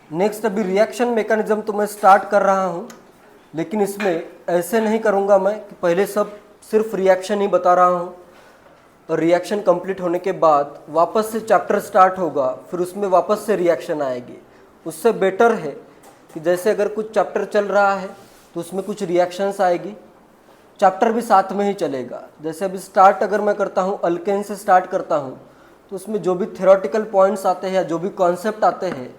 Next अभी reaction mechanism तो मैं स्टार्ट कर रहा हूँ, लेकिन इसमें ऐसे नहीं करूँगा मैं कि पहले सब सिर्फ रिएक्शन ही बता रहा हूँ और रिएक्शन कंप्लीट होने के बाद वापस से चैप्टर स्टार्ट होगा, फिर उसमें वापस से रिएक्शन आएगी। उससे बेटर है कि जैसे अगर कुछ चैप्टर चल रहा है तो उसमें कुछ रिएक्शंस आएगी, चैप्टर भी साथ में ही चलेगा। जैसे अभी स्टार्ट अगर मैं करता हूँ, अल्केन से स्टार्ट करता हूँ, तो उसमें जो भी थ्योरेटिकल पॉइंट्स आते हैं या जो भी कॉन्सेप्ट आते हैं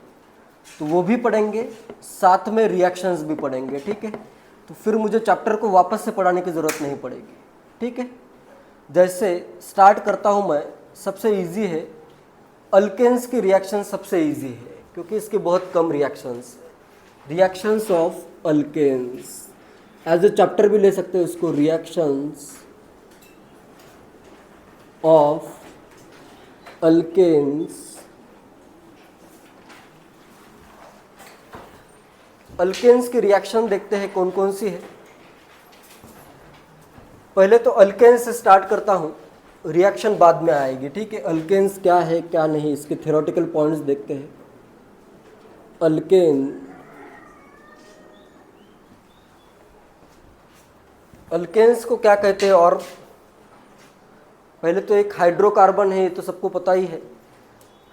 तो वो भी पढ़ेंगे, साथ में रिएक्शंस भी पढ़ेंगे, ठीक है। तो फिर मुझे चैप्टर को वापस से पढ़ाने की ज़रूरत नहीं पड़ेगी, ठीक है। जैसे स्टार्ट करता हूँ मैं, सबसे इजी है अल्केन्स की रिएक्शन, सबसे इजी है क्योंकि इसके बहुत कम reactions. Reactions of alkenes as a chapter भी ले सकते हो इसको, रिएक्शंस ऑफ अल्केन्स। अल्केन्स की रिएक्शन देखते हैं कौन कौन सी है। पहले तो अल्केन्स से स्टार्ट करता हूँ, रिएक्शन बाद में आएगी, ठीक है। अल्केन्स क्या है क्या नहीं, इसके थ्योरेटिकल पॉइंट्स देखते हैं। अल्केन, अल्केन्स को क्या कहते हैं, और पहले तो एक हाइड्रोकार्बन है, ये तो सबको पता ही है।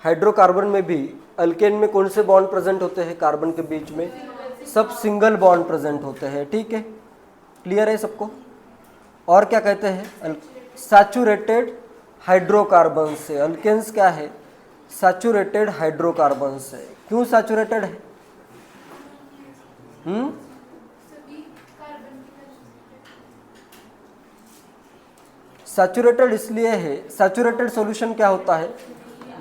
हाइड्रोकार्बन में भी अल्केन में कौन से बॉन्ड प्रेजेंट होते हैं कार्बन के बीच में, सब सिंगल बॉन्ड प्रेजेंट होते हैं, ठीक है। क्लियर है सबको। और क्या कहते हैं, सैचुरेटेड हाइड्रोकार्बन से। अल्केन्स क्या है, सैचुरेटेड हाइड्रोकार्बन से। क्यों सैचुरेटेड है? सैचुरेटेड इसलिए है, सैचुरेटेड सॉल्यूशन क्या होता है,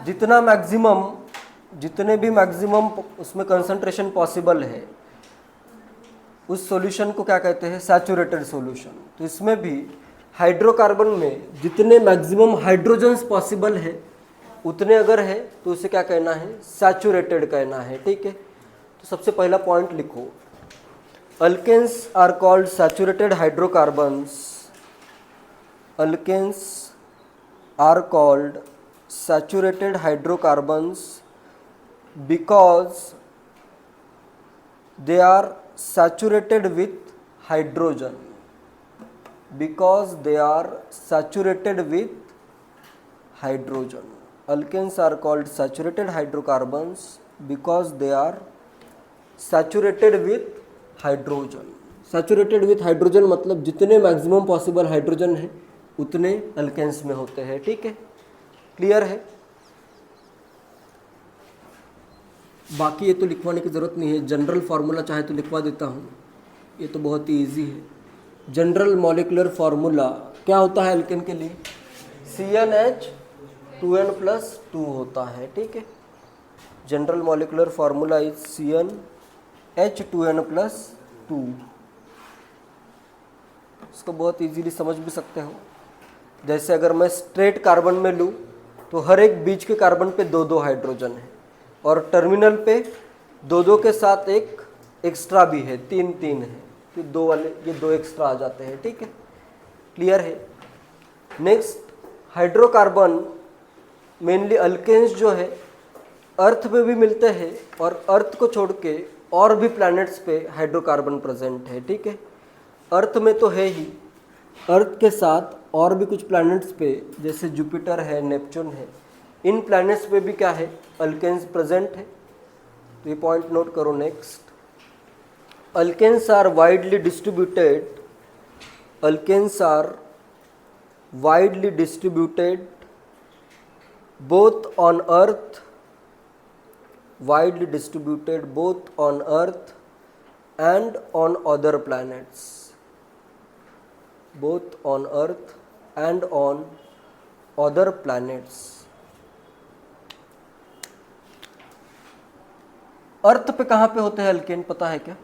जितना मैक्सिमम, जितने भी मैक्सिमम उसमें कंसंट्रेशन पॉसिबल है उस सॉल्यूशन को क्या कहते हैं, सैचुरेटेड सॉल्यूशन। तो इसमें भी हाइड्रोकार्बन में जितने मैक्सिमम हाइड्रोजन्स पॉसिबल है उतने अगर है तो उसे क्या कहना है, सैचुरेटेड कहना है, ठीक है। तो सबसे पहला पॉइंट लिखो, alkanes are called saturated hydrocarbons. Alkanes are called saturated hydrocarbons because they are saturated with hydrogen, because they are saturated with hydrogen. Alkenes are called saturated hydrocarbons because they are saturated with hydrogen. Saturated with hydrogen मतलब जितने maximum possible hydrogen है उतने alkanes में होते हैं, ठीक है। Clear है। बाकी ये तो लिखवाने की ज़रूरत नहीं है, जनरल फार्मूला चाहे तो लिखवा देता हूँ, ये तो बहुत ही ईजी है। जनरल मॉलिकुलर फार्मूला क्या होता है अल्केन के लिए, CnH2n+2 होता है, ठीक है। General molecular formula is CnH2n+2। इसको बहुत इजीली समझ भी सकते हो। जैसे अगर मैं स्ट्रेट कार्बन में लूँ तो हर एक बीच के कार्बन पे 2-2 हाइड्रोजन है और टर्मिनल पे 2-2 के साथ एक एक्स्ट्रा भी है, 3-3 है, तो 2 वाले ये 2 एक्स्ट्रा आ जाते हैं, ठीक है। क्लियर है। नेक्स्ट, हाइड्रोकार्बन मेनली अल्केन्स जो है अर्थ पे भी मिलते हैं और अर्थ को छोड़ के और भी प्लैनेट्स पे हाइड्रोकार्बन प्रेजेंट है, ठीक है। अर्थ में तो है ही, अर्थ के साथ और भी कुछ प्लैनेट्स पे जैसे जुपिटर है, नेपच्यून है, इन प्लैनेट्स पे भी क्या है, अल्केन्स प्रेजेंट है। तो ये पॉइंट नोट करो। Next, alkanes are widely distributed, alkanes are widely distributed both on earth, widely distributed both on earth and on other planets, both on earth and on other planets. अर्थ पे कहाँ पे होते हैं alkane, पता है क्या?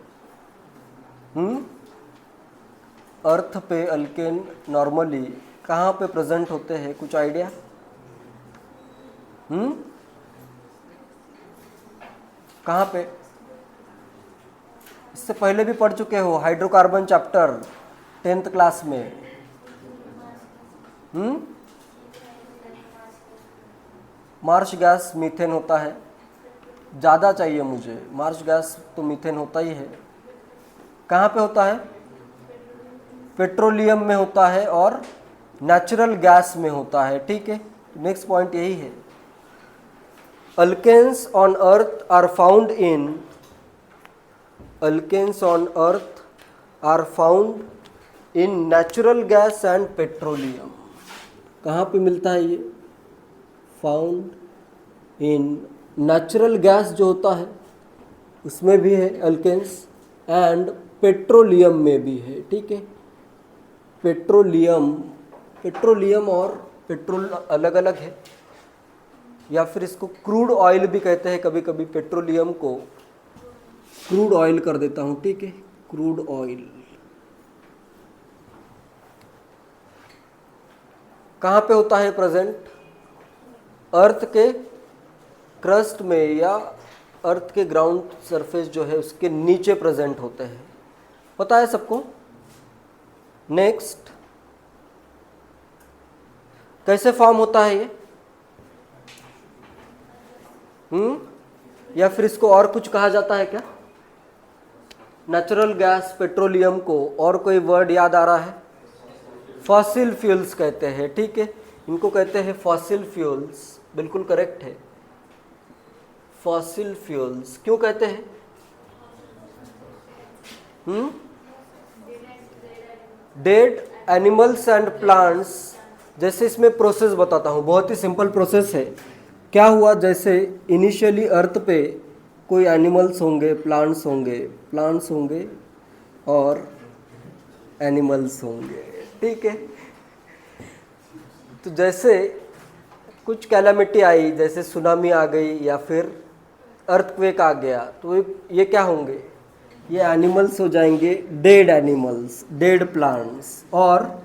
अर्थ पे अल्केन नॉर्मली कहाँ पे प्रेजेंट होते हैं, कुछ आइडिया? कहाँ पे? इससे पहले भी पढ़ चुके हो हाइड्रोकार्बन चैप्टर 10th क्लास में। मार्श गैस मीथेन होता है, ज़्यादा चाहिए मुझे। मार्श गैस तो मीथेन होता ही है। कहाँ पे होता है? पेट्रोलियम में होता है और नेचुरल गैस में होता है। ठीक है, नेक्स्ट पॉइंट यही है। Alkanes on earth are found in alkanes on earth are found in natural gas and petroleum. कहाँ पे मिलता है ये? फाउंड इन नेचुरल गैस जो होता है उसमें भी है अल्केन्स, एंड पेट्रोलियम में भी है। ठीक है, पेट्रोलियम और पेट्रोल अलग अलग है, या फिर इसको क्रूड ऑयल भी कहते हैं कभी कभी। पेट्रोलियम को क्रूड ऑयल कर देता हूँ। ठीक है, क्रूड ऑयल कहाँ पे होता है प्रेजेंट? अर्थ के क्रस्ट में या अर्थ के ग्राउंड सरफेस जो है उसके नीचे प्रेजेंट होते हैं। पता है सबको? नेक्स्ट, कैसे फॉर्म होता है ये? या फिर इसको और कुछ कहा जाता है क्या? नेचुरल गैस पेट्रोलियम को और कोई वर्ड याद आ रहा है? फॉसिल फ्यूल्स कहते हैं। ठीक है, इनको कहते हैं फॉसिल फ्यूल्स। बिल्कुल करेक्ट है, फॉसिल फ्यूल्स। क्यों कहते हैं? Dead animals and plants. जैसे इसमें प्रोसेस बताता हूँ, बहुत ही सिंपल प्रोसेस है। क्या हुआ, जैसे इनिशियली अर्थ पे कोई एनिमल्स होंगे, प्लांट्स होंगे और एनिमल्स होंगे। ठीक है, तो जैसे कुछ कैलामिटी आई, जैसे सुनामी आ गई या फिर अर्थक्वेक आ गया, तो ये क्या होंगे? ये एनिमल्स हो जाएंगे, डेड एनिमल्स, डेड प्लांट्स। और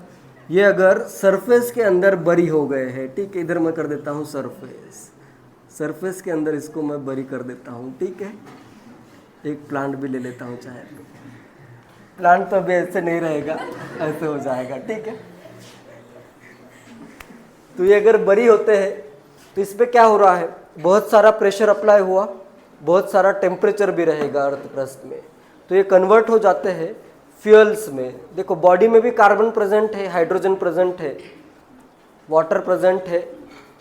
ये अगर सरफेस के अंदर बरी हो गए हैं, ठीक है, इधर मैं कर देता हूँ सरफेस के अंदर इसको मैं बरी कर देता हूँ। ठीक है, एक प्लांट भी ले लेता हूँ, चाहे प्लांट तो अभी ऐसे नहीं रहेगा, ऐसे हो जाएगा। ठीक है, तो ये अगर बरी होते हैं तो इस पर क्या हो रहा है? बहुत सारा प्रेशर अप्लाई हुआ, बहुत सारा टेम्परेचर भी रहेगा अर्थ क्रस्ट में, तो ये कन्वर्ट हो जाते हैं फ्यूल्स में। देखो, बॉडी में भी कार्बन प्रेजेंट है, हाइड्रोजन प्रेजेंट है, वाटर प्रेजेंट है,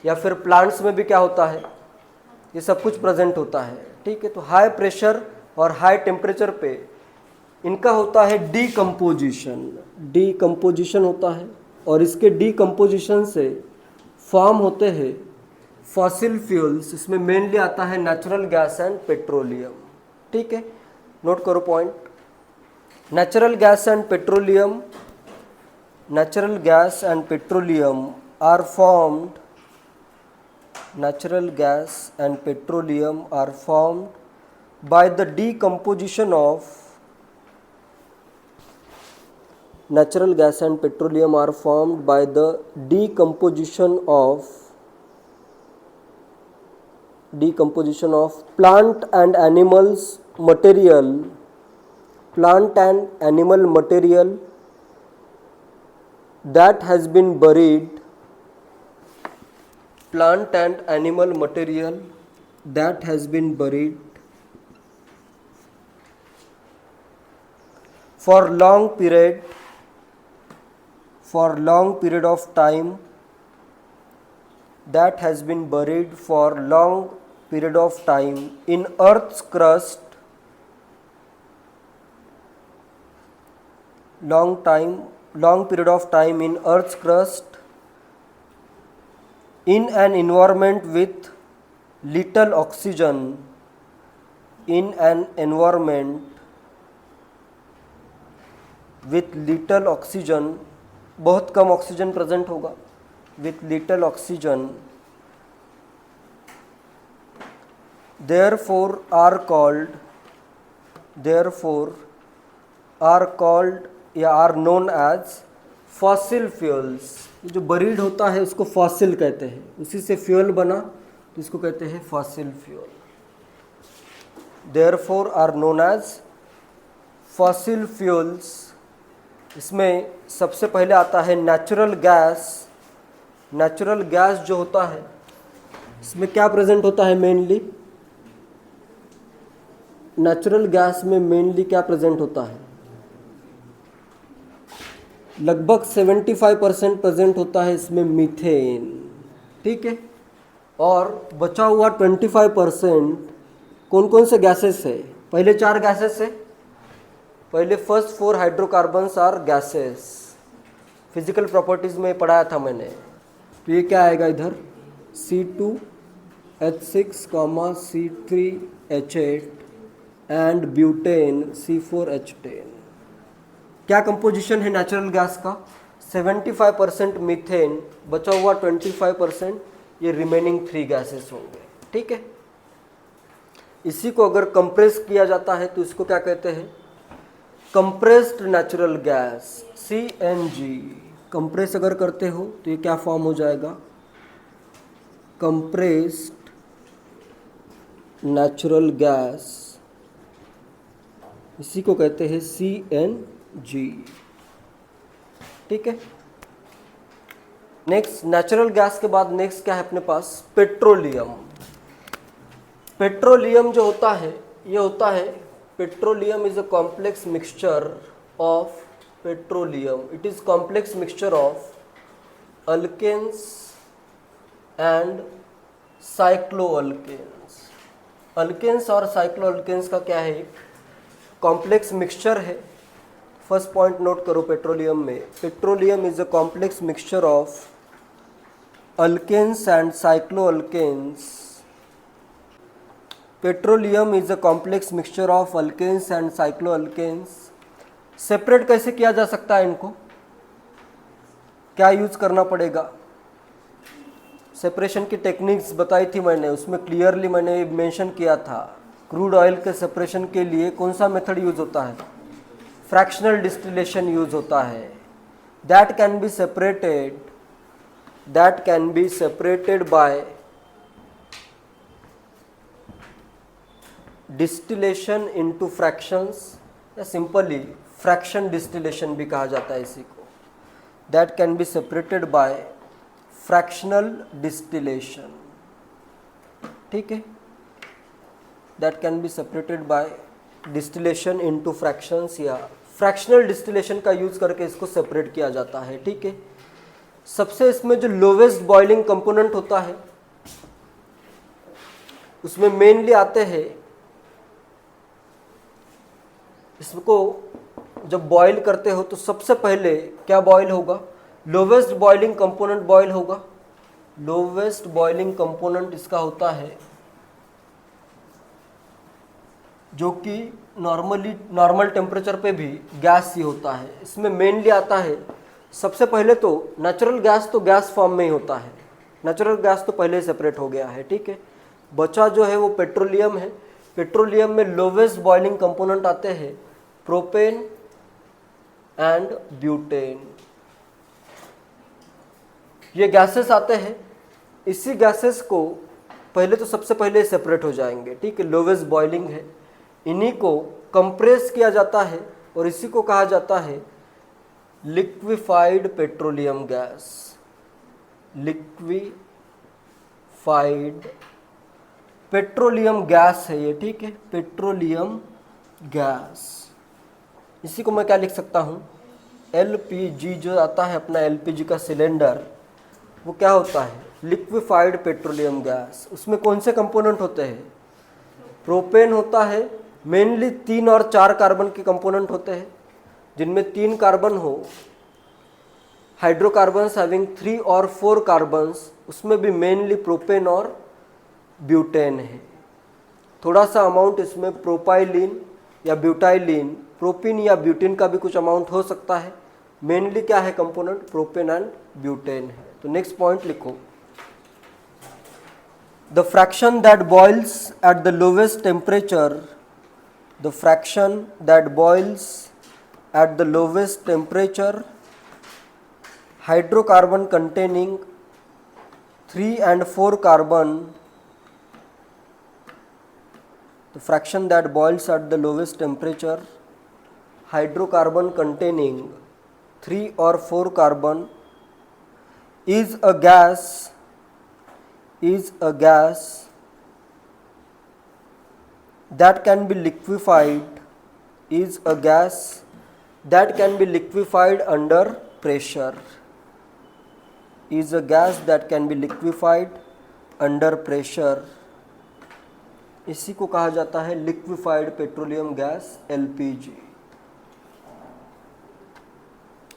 या फिर प्लांट्स में भी क्या होता है? ये सब कुछ प्रेजेंट होता है। ठीक है, तो हाई प्रेशर और हाई टेम्परेचर पे इनका होता है डीकम्पोजिशन होता है, और इसके डीकम्पोजिशन से फॉर्म होते हैं फॉसिल फ्यूल्स। इसमें मेनली आता है नेचुरल गैस एंड पेट्रोलियम। ठीक है, नोट करो point. Natural gas and petroleum are formed by the decomposition of natural gas and petroleum are formed by the decomposition of plant and animal material that has been buried for long period of time, in earth's crust, long period of time in earth's crust, in an environment with little oxygen, बहुत कम oxygen present होगा, with little oxygen, therefore are called या are known as fossil fuels। जो buried होता है उसको fossil कहते हैं, उसी से फ्यूल बना तो इसको कहते हैं fossil fuel. therefore are known as fossil fuels। इसमें सबसे पहले आता है नेचुरल गैस जो होता है, इसमें क्या प्रेजेंट होता है? मेनली नेचुरल गैस में मेनली क्या प्रेजेंट होता है? लगभग 75% प्रेजेंट होता है इसमें मीथेन, ठीक है। और बचा हुआ 25% कौन कौन से गैसेस है? पहले 4 गैसेस है। पहले first 4 hydrocarbons are gases, physical properties में पढ़ाया था मैंने। तो ये क्या आएगा इधर? C2H6, C3H8 and butane C4H10। क्या कंपोजिशन है नेचुरल गैस का? 75% मीथेन, बचा हुआ 25% ये रिमेनिंग 3 गैसेस होंगे, ठीक है। इसी को अगर कंप्रेस किया जाता है तो इसको क्या कहते हैं? Compressed natural gas, CNG। Compress अगर करते हो तो ये क्या फॉर्म हो जाएगा? कंप्रेस्ड नेचुरल गैस, इसी को कहते हैं CNG, ठीक है। नेक्स्ट, नेचुरल गैस के बाद नेक्स्ट क्या है अपने पास? पेट्रोलियम। पेट्रोलियम जो होता है, ये होता है, petroleum is a complex mixture of petroleum, it is complex mixture of alkanes and cycloalkanes. Alkanes और साइक्लोअल्केन्स का क्या है? कॉम्प्लेक्स मिक्सचर है। फर्स्ट पॉइंट नोट करो पेट्रोलियम में, petroleum is a complex mixture of alkanes and cycloalkanes. Petroleum is a complex mixture of alkanes and cycloalkanes. Separate कैसे किया जा सकता है इनको? क्या यूज करना पड़ेगा? सेपरेशन की टेक्निक्स बताई थी मैंने, उसमें क्लियरली मैंने मेंशन किया था। क्रूड ऑयल के सेपरेशन के लिए कौन सा मेथड यूज होता है? फ्रैक्शनल डिस्टिलेशन यूज होता है। That can be separated by distillation into fractions, या सिंपली फ्रैक्शन डिस्टिलेशन भी कहा जाता है इसी को। That can be separated by fractional distillation, ठीक है। That can be separated by distillation into fractions, या फ्रैक्शनल डिस्टिलेशन का यूज करके इसको सेपरेट किया जाता है, ठीक है। सबसे इसमें जो लोवेस्ट बॉइलिंग कंपोनेंट होता है उसमें मेनली आते हैं, इसको जब बॉईल करते हो तो सबसे पहले क्या बॉईल होगा? लोवेस्ट बॉइलिंग कंपोनेंट बॉईल होगा। लोवेस्ट बॉइलिंग कंपोनेंट इसका होता है जो कि नॉर्मल टेम्परेचर पे भी गैस ही होता है। इसमें मेनली आता है सबसे पहले तो नेचुरल गैस, तो गैस फॉर्म में ही होता है, नेचुरल गैस तो पहले सेपरेट हो गया है, ठीक है। बचा जो है वो पेट्रोलियम है। पेट्रोलियम में लोवेस्ट बॉइलिंग कंपोनेंट आते हैं प्रोपेन एंड ब्यूटेन, ये गैसेस आते हैं। इसी गैसेस को पहले तो सबसे पहले सेपरेट हो जाएंगे, ठीक है, लोवेस्ट बॉइलिंग है। इन्हीं को कंप्रेस किया जाता है और इसी को कहा जाता है liquefied petroleum gas. Liquefied petroleum gas है ये, ठीक है, पेट्रोलियम गैस। इसी को मैं क्या लिख सकता हूँ? LPG जो आता है अपना LPG का सिलेंडर, वो क्या होता है? Liquefied petroleum gas. उसमें कौन से कंपोनेंट होते हैं? प्रोपेन होता है, मेनली 3 और 4 कार्बन के कंपोनेंट होते हैं, जिनमें 3 कार्बन हो। हाइड्रोकार्बन्स हैविंग 3 और 4 कार्बन्स, उसमें भी मेनली प्रोपेन और ब्यूटेन है। थोड़ा सा अमाउंट इसमें प्रोपाइलिन या ब्यूटाइलिन, प्रोपिन या ब्यूटेन का भी कुछ अमाउंट हो सकता है। मेनली क्या है कंपोनेंट? प्रोपेन एंड ब्यूटेन है। तो नेक्स्ट पॉइंट लिखो, the fraction that boils at the lowest temperature, the fraction that boils at the lowest temperature, hydrocarbon containing 3 and 4 carbon, the fraction that boils at the lowest temperature, hydrocarbon containing 3 or 4 carbon is a gas that can be liquefied is a gas that can be liquefied under pressure, is a gas that can be liquefied under pressure. इसी को कहा जाता है liquefied petroleum gas LPG.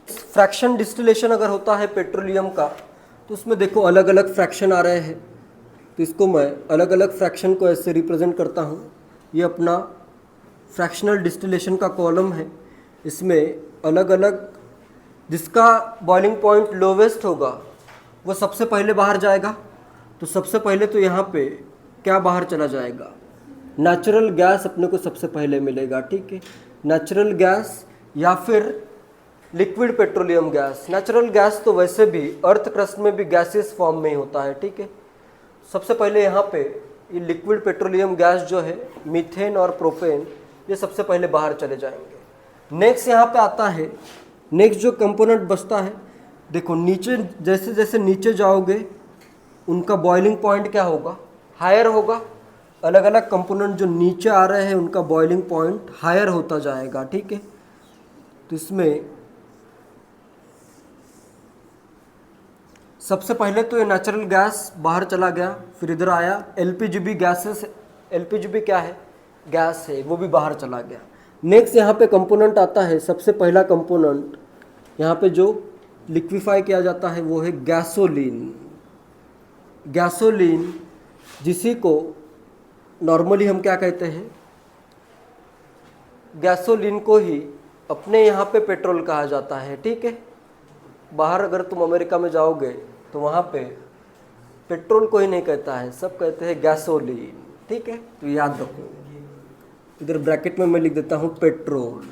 Fraction distillation अगर होता है petroleum का तो उसमें देखो अलग अलग फ्रैक्शन आ रहे हैं, तो इसको मैं अलग अलग फ्रैक्शन को ऐसे रिप्रेजेंट करता हूँ। ये अपना फ्रैक्शनल डिस्टिलेशन का कॉलम है, इसमें अलग अलग जिसका बॉइलिंग पॉइंट लोवेस्ट होगा वो सबसे पहले बाहर जाएगा। तो सबसे पहले तो यहाँ पे क्या बाहर चला जाएगा, नेचुरल गैस अपने को सबसे पहले मिलेगा, ठीक है। नेचुरल गैस या फिर liquid petroleum gas. Natural gas तो वैसे भी अर्थ क्रस्ट में भी गैसेस फॉर्म में ही होता है, ठीक है। सबसे पहले यहाँ पे ये लिक्विड पेट्रोलियम गैस जो है मीथेन और प्रोपेन, ये सबसे पहले बाहर चले जाएंगे। नेक्स्ट यहाँ पे आता है, नेक्स्ट जो कंपोनेंट बचता है, देखो नीचे जैसे जैसे नीचे जाओगे उनका बॉइलिंग पॉइंट क्या होगा, हायर होगा। अलग अलग कंपोनेंट जो नीचे आ रहे हैं उनका बॉइलिंग पॉइंट हायर होता जाएगा, ठीक है। तो इसमें सबसे पहले तो ये नेचुरल गैस बाहर चला गया, फिर इधर आया एलपीजीबी गैसेस। एलपीजीबी क्या है, गैस है, वो भी बाहर चला गया। नेक्स्ट यहाँ पे कंपोनेंट आता है, सबसे पहला कंपोनेंट यहाँ पे जो लिक्विफाई किया जाता है वो है गैसोलीन। गैसोलीन जिसी को नॉर्मली हम क्या कहते हैं, गैसोलीन को ही अपने यहाँ पे पेट्रोल कहा जाता है, ठीक है। बाहर अगर तुम अमेरिका में जाओगे तो वहाँ पे पेट्रोल को ही नहीं कहता है, सब कहते हैं गैसोलीन, ठीक है। तो याद रखो, इधर ब्रैकेट में मैं लिख देता हूँ पेट्रोल।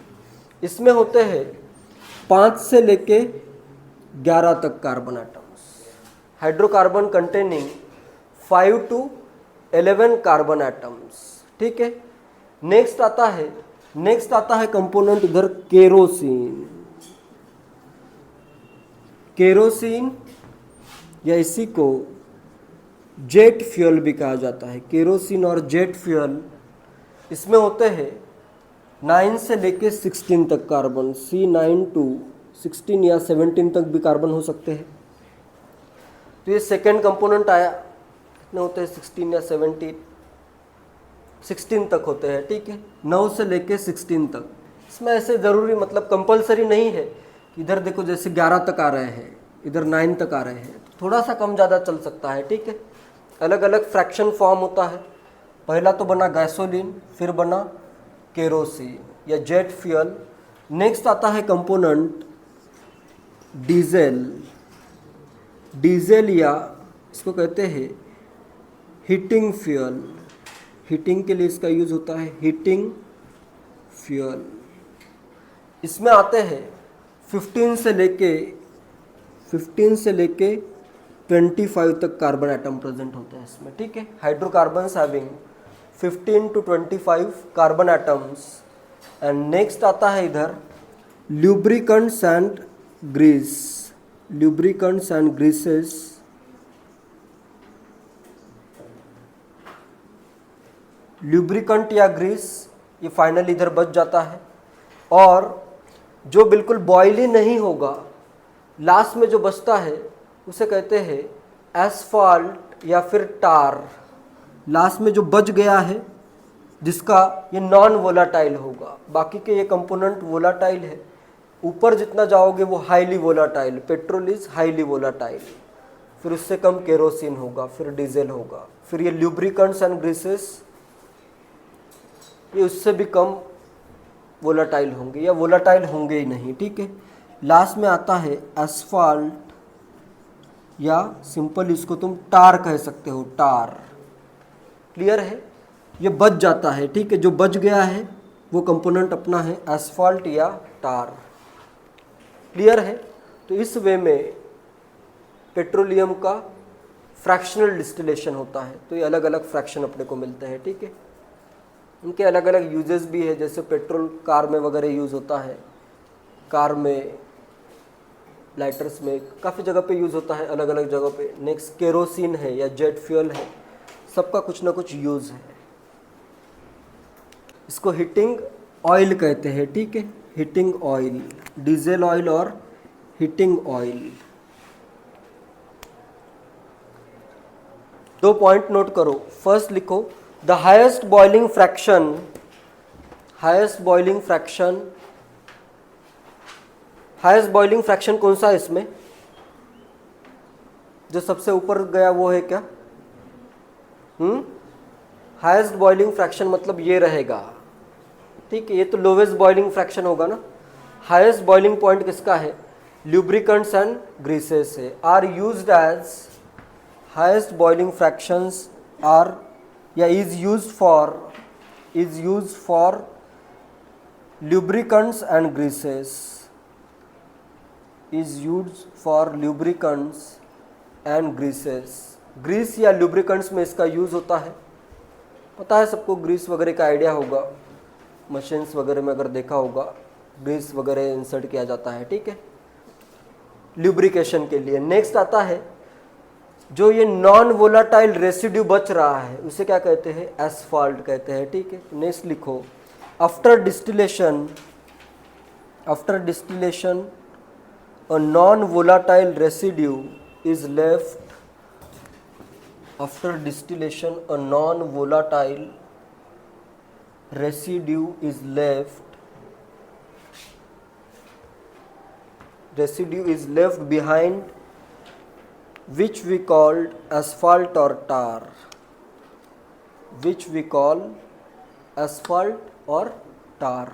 इसमें होते हैं 5 से लेके 11 तक carbon atoms, hydrocarbon containing 5 to 11 carbon atoms, ठीक है। नेक्स्ट आता है कंपोनेंट इधर केरोसिन। केरोसिन या इसी को जेट फ्यूल भी कहा जाता है। केरोसिन और जेट फ्यूल, इसमें होते हैं 9 से लेके 16 तक कार्बन, C9 to 16 या 17 तक भी कार्बन हो सकते हैं। तो ये सेकेंड कंपोनेंट आया, कितने होते हैं 16 या 17, 16 तक होते हैं, ठीक है। 9 से लेके 16 तक। इसमें ऐसे ज़रूरी मतलब कंपलसरी नहीं है कि इधर देखो जैसे 11 तक आ रहे हैं, इधर 9 तक आ रहे हैं, थोड़ा सा कम ज़्यादा चल सकता है, ठीक है। अलग अलग फ्रैक्शन फॉर्म होता है। पहला तो बना गैसोलीन, फिर बना केरोसिन या जेट फ्यूल। नेक्स्ट आता है कंपोनेंट डीजल। डीजल या इसको कहते हैं हीटिंग फ्यूल। हीटिंग के लिए इसका यूज़ होता है हीटिंग फ्यूल। इसमें आते हैं 15 से लेके 25 तक कार्बन एटम प्रेजेंट होते हैं इसमें, ठीक है। Hydrocarbons having 15 to 25 carbon atoms. And next आता है इधर lubricants and grease. Lubricants and greases, lubricant या ग्रीस ये फाइनल इधर बच जाता है। और जो बिल्कुल बॉयल ही नहीं होगा, लास्ट में जो बचता है उसे कहते हैं एस्फाल्ट या फिर टार। लास्ट में जो बच गया है जिसका ये नॉन वोलाटाइल होगा, बाकी के ये कंपोनेंट वोलाटाइल है। ऊपर जितना जाओगे वो highly volatile, petrol is highly volatile, फिर उससे कम केरोसिन होगा, फिर डीजल होगा, फिर ये ल्यूब्रिकेंट्स एंड ग्रीसेस ये उससे भी कम वोलाटाइल होंगे या वोलाटाइल होंगे ही नहीं, ठीक है। लास्ट में आता है एस्फाल्ट या सिंपल इसको तुम टार कह सकते हो, टार। क्लियर है, ये बच जाता है, ठीक है। जो बच गया है वो कंपोनेंट अपना है एस्फाल्ट या टार। क्लियर है। तो इस वे में पेट्रोलियम का फ्रैक्शनल डिस्टिलेशन होता है। तो ये अलग अलग फ्रैक्शन अपने को मिलते हैं, ठीक है। इनके अलग अलग यूजेस भी है, जैसे पेट्रोल कार में वगैरह यूज़ होता है, कार में, लाइटर्स में, काफ़ी जगह पे यूज़ होता है, अलग अलग जगह पे। नेक्स्ट केरोसिन है या जेट फ्यूल है, सबका कुछ ना कुछ यूज़ है। इसको हीटिंग ऑयल कहते हैं, ठीक है, हीटिंग ऑयल, डीजल ऑयल और हीटिंग ऑयल। 2 पॉइंट नोट करो। फर्स्ट लिखो the highest boiling fraction, highest boiling fraction, highest boiling fraction कौन सा है इसमें? जो सबसे ऊपर गया वो है क्या? हाईएस्ट बॉइलिंग फ्रैक्शन मतलब ये रहेगा, ठीक है, ये तो लोवेस्ट बॉइलिंग फ्रैक्शन होगा ना। हाईएस्ट बॉइलिंग पॉइंट किसका है? ल्यूब्रिकेंट्स एंड ग्रीसेस है, are used as, highest boiling fractions are या is used for lubricants and greases, is used for lubricants and greases। Grease या lubricants में इसका यूज़ होता है, पता है सबको, ग्रीस वगैरह का आइडिया होगा, मशीन्स वगैरह में अगर देखा होगा ग्रीस वगैरह इंसर्ट किया जाता है, ठीक है, ल्यूब्रिकेशन के लिए। नेक्स्ट आता है जो ये नॉन वोलाटाइल रेसिड्यू बच रहा है उसे क्या कहते हैं? एस्फाल्ट कहते हैं, ठीक है। नेक्स्ट लिखो after distillation a non volatile residue is left, after distillation a non volatile residue is left behind, which we called asphalt or tar, which we call asphalt और टार।